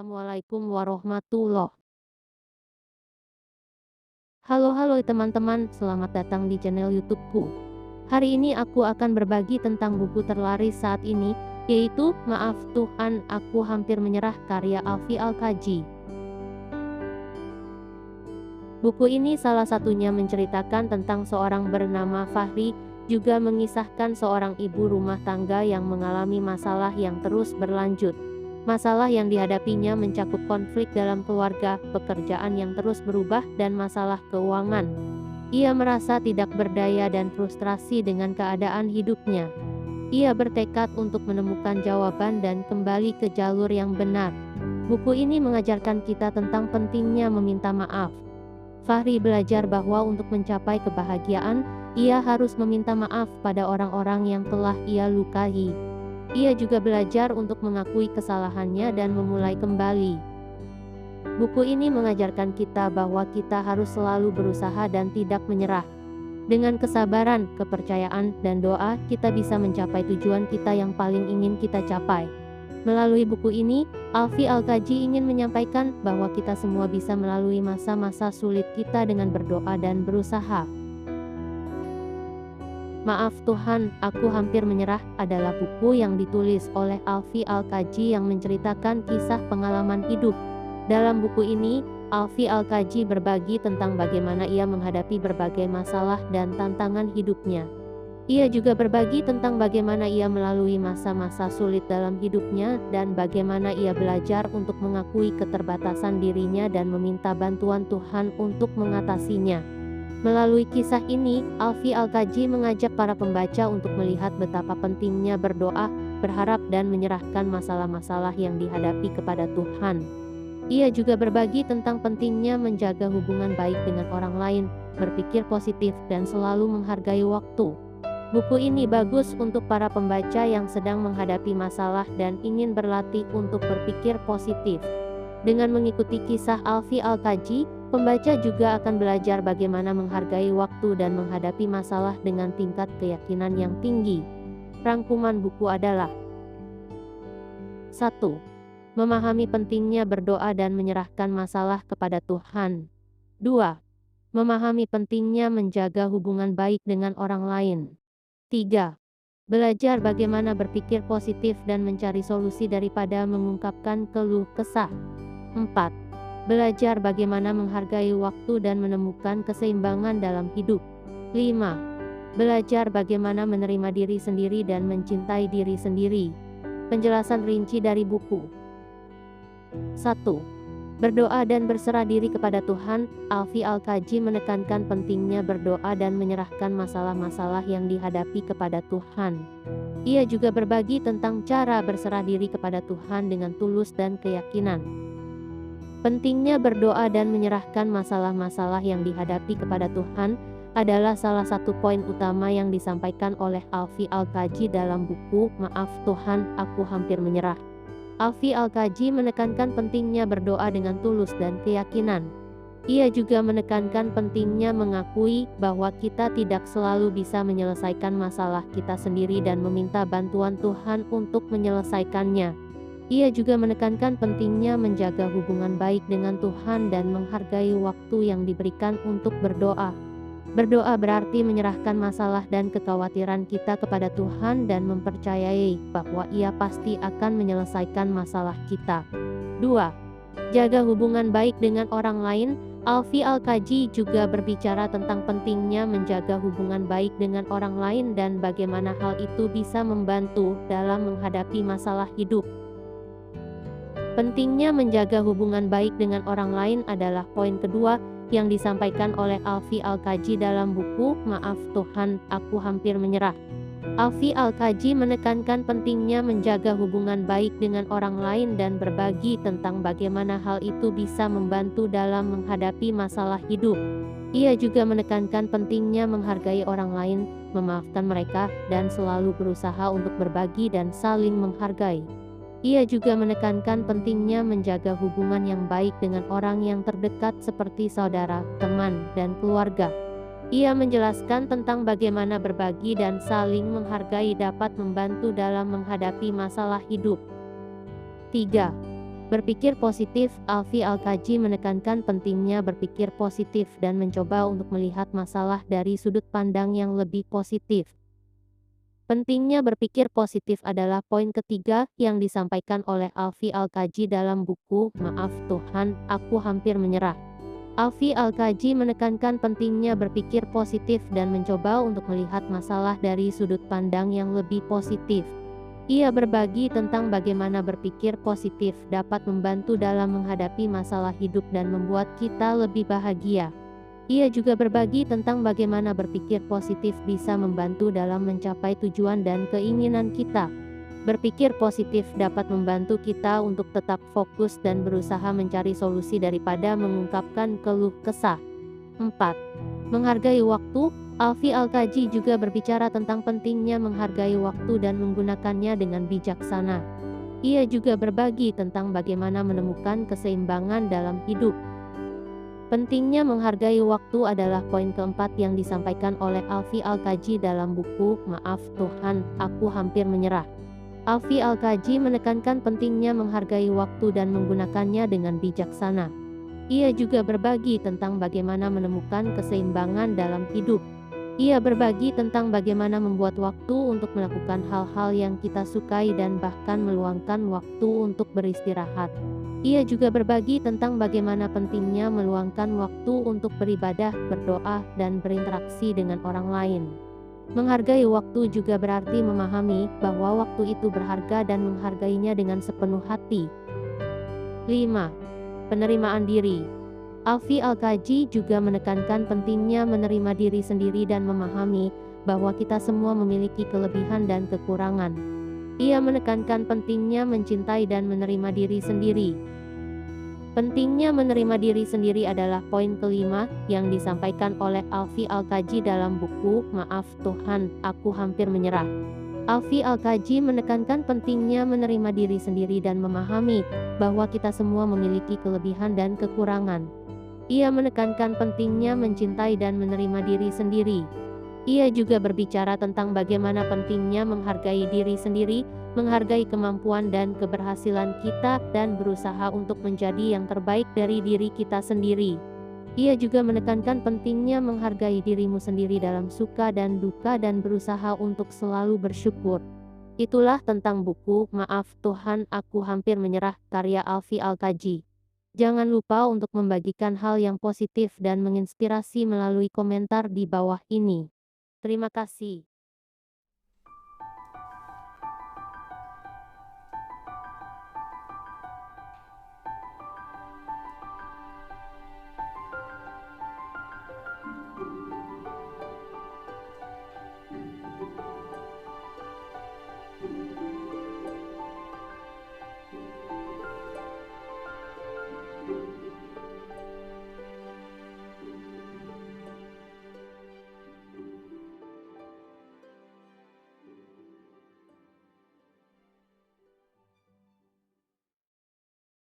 Assalamualaikum warahmatullahi. Halo teman-teman, selamat datang di channel YouTubeku. Hari ini aku akan berbagi tentang buku terlaris saat ini, yaitu Maaf Tuhan, Aku Hampir Menyerah karya Alfie Al-Kaji. Buku ini salah satunya menceritakan tentang seorang bernama Fahri, juga mengisahkan seorang ibu rumah tangga yang mengalami masalah yang terus berlanjut. Masalah yang dihadapinya mencakup konflik dalam keluarga, pekerjaan yang terus berubah, dan masalah keuangan. Ia merasa tidak berdaya dan frustrasi dengan keadaan hidupnya. Ia bertekad untuk menemukan jawaban dan kembali ke jalur yang benar. Buku ini mengajarkan kita tentang pentingnya meminta maaf. Fahri belajar bahwa untuk mencapai kebahagiaan, ia harus meminta maaf pada orang-orang yang telah ia lukai. Ia juga belajar untuk mengakui kesalahannya dan memulai kembali. Buku ini mengajarkan kita bahwa kita harus selalu berusaha dan tidak menyerah. Dengan kesabaran, kepercayaan, dan doa, kita bisa mencapai tujuan kita yang paling ingin kita capai. Melalui buku ini, Alfie Al-Kaji ingin menyampaikan bahwa kita semua bisa melalui masa-masa sulit kita dengan berdoa dan berusaha. Maaf Tuhan, Aku Hampir Menyerah adalah buku yang ditulis oleh Alfie Al-Kaji yang menceritakan kisah pengalaman hidup. Dalam buku ini, Alfie Al-Kaji berbagi tentang bagaimana ia menghadapi berbagai masalah dan tantangan hidupnya. Ia juga berbagi tentang bagaimana ia melalui masa-masa sulit dalam hidupnya dan bagaimana ia belajar untuk mengakui keterbatasan dirinya dan meminta bantuan Tuhan untuk mengatasinya. Melalui kisah ini, Alfie Al-Kaji mengajak para pembaca untuk melihat betapa pentingnya berdoa, berharap, dan menyerahkan masalah-masalah yang dihadapi kepada Tuhan. Ia juga berbagi tentang pentingnya menjaga hubungan baik dengan orang lain, berpikir positif, dan selalu menghargai waktu. Buku ini bagus untuk para pembaca yang sedang menghadapi masalah dan ingin berlatih untuk berpikir positif. Dengan mengikuti kisah Alfie Al-Kaji, pembaca juga akan belajar bagaimana menghargai waktu dan menghadapi masalah dengan tingkat keyakinan yang tinggi. Rangkuman buku adalah 1. Memahami pentingnya berdoa dan menyerahkan masalah kepada Tuhan. 2. Memahami pentingnya menjaga hubungan baik dengan orang lain. 3. Belajar bagaimana berpikir positif dan mencari solusi daripada mengungkapkan keluh kesah. 4. Belajar bagaimana menghargai waktu dan menemukan keseimbangan dalam hidup. 5. Belajar bagaimana menerima diri sendiri dan mencintai diri sendiri. Penjelasan rinci dari buku. 1. Berdoa dan berserah diri kepada Tuhan. Alfie Al-Kaji menekankan pentingnya berdoa dan menyerahkan masalah-masalah yang dihadapi kepada Tuhan. Ia juga berbagi tentang cara berserah diri kepada Tuhan dengan tulus dan keyakinan. Pentingnya berdoa dan menyerahkan masalah-masalah yang dihadapi kepada Tuhan adalah salah satu poin utama yang disampaikan oleh Alfie Al-Kaji dalam buku Maaf Tuhan, Aku Hampir Menyerah. Alfie Al-Kaji menekankan pentingnya berdoa dengan tulus dan keyakinan. Ia juga menekankan pentingnya mengakui bahwa kita tidak selalu bisa menyelesaikan masalah kita sendiri dan meminta bantuan Tuhan untuk menyelesaikannya. Ia juga menekankan pentingnya menjaga hubungan baik dengan Tuhan dan menghargai waktu yang diberikan untuk berdoa. Berdoa berarti menyerahkan masalah dan kekhawatiran kita kepada Tuhan dan mempercayai bahwa Ia pasti akan menyelesaikan masalah kita. 2. Jaga hubungan baik dengan orang lain. Alfie Al-Kaji juga berbicara tentang pentingnya menjaga hubungan baik dengan orang lain dan bagaimana hal itu bisa membantu dalam menghadapi masalah hidup. Pentingnya menjaga hubungan baik dengan orang lain adalah poin kedua yang disampaikan oleh Alfie Al-Kaji dalam buku Maaf Tuhan, Aku Hampir Menyerah. Alfie Al-Kaji menekankan pentingnya menjaga hubungan baik dengan orang lain dan berbagi tentang bagaimana hal itu bisa membantu dalam menghadapi masalah hidup. Ia juga menekankan pentingnya menghargai orang lain, memaafkan mereka, dan selalu berusaha untuk berbagi dan saling menghargai. Ia juga menekankan pentingnya menjaga hubungan yang baik dengan orang yang terdekat seperti saudara, teman, dan keluarga. Ia menjelaskan tentang bagaimana berbagi dan saling menghargai dapat membantu dalam menghadapi masalah hidup. 3. Berpikir positif, Alfi Al-Kaji menekankan pentingnya berpikir positif dan mencoba untuk melihat masalah dari sudut pandang yang lebih positif. Pentingnya berpikir positif adalah poin ketiga yang disampaikan oleh Alfi Al-Kaji dalam buku Maaf Tuhan, Aku Hampir Menyerah. Alfi Al-Kaji menekankan pentingnya berpikir positif dan mencoba untuk melihat masalah dari sudut pandang yang lebih positif. Ia berbagi tentang bagaimana berpikir positif dapat membantu dalam menghadapi masalah hidup dan membuat kita lebih bahagia. Ia juga berbagi tentang bagaimana berpikir positif bisa membantu dalam mencapai tujuan dan keinginan kita. Berpikir positif dapat membantu kita untuk tetap fokus dan berusaha mencari solusi daripada mengungkapkan keluh kesah. 4. Menghargai waktu. Alfi Al-Kaji juga berbicara tentang pentingnya menghargai waktu dan menggunakannya dengan bijaksana. Ia juga berbagi tentang bagaimana menemukan keseimbangan dalam hidup. Pentingnya menghargai waktu adalah poin keempat yang disampaikan oleh Alfi Al-Kaji dalam buku Maaf Tuhan, Aku Hampir Menyerah. Alfi Al-Kaji menekankan pentingnya menghargai waktu dan menggunakannya dengan bijaksana. Ia juga berbagi tentang bagaimana menemukan keseimbangan dalam hidup. Ia berbagi tentang bagaimana membuat waktu untuk melakukan hal-hal yang kita sukai dan bahkan meluangkan waktu untuk beristirahat. Ia juga berbagi tentang bagaimana pentingnya meluangkan waktu untuk beribadah, berdoa, dan berinteraksi dengan orang lain. Menghargai waktu juga berarti memahami bahwa waktu itu berharga dan menghargainya dengan sepenuh hati. 5. Penerimaan diri. Alfi Al-Kaji juga menekankan pentingnya menerima diri sendiri dan memahami bahwa kita semua memiliki kelebihan dan kekurangan. Ia menekankan pentingnya mencintai dan menerima diri sendiri. Pentingnya menerima diri sendiri adalah poin kelima yang disampaikan oleh Alfi Al-Kaji dalam buku Maaf Tuhan, Aku Hampir Menyerah. Alfi Al-Kaji menekankan pentingnya menerima diri sendiri dan memahami bahwa kita semua memiliki kelebihan dan kekurangan. Ia menekankan pentingnya mencintai dan menerima diri sendiri. Ia juga berbicara tentang bagaimana pentingnya menghargai diri sendiri, menghargai kemampuan dan keberhasilan kita, dan berusaha untuk menjadi yang terbaik dari diri kita sendiri. Ia juga menekankan pentingnya menghargai dirimu sendiri dalam suka dan duka dan berusaha untuk selalu bersyukur. Itulah tentang buku Maaf Tuhan, Aku Hampir Menyerah, karya Alfi Al-Kaji. Jangan lupa untuk membagikan hal yang positif dan menginspirasi melalui komentar di bawah ini. Terima kasih.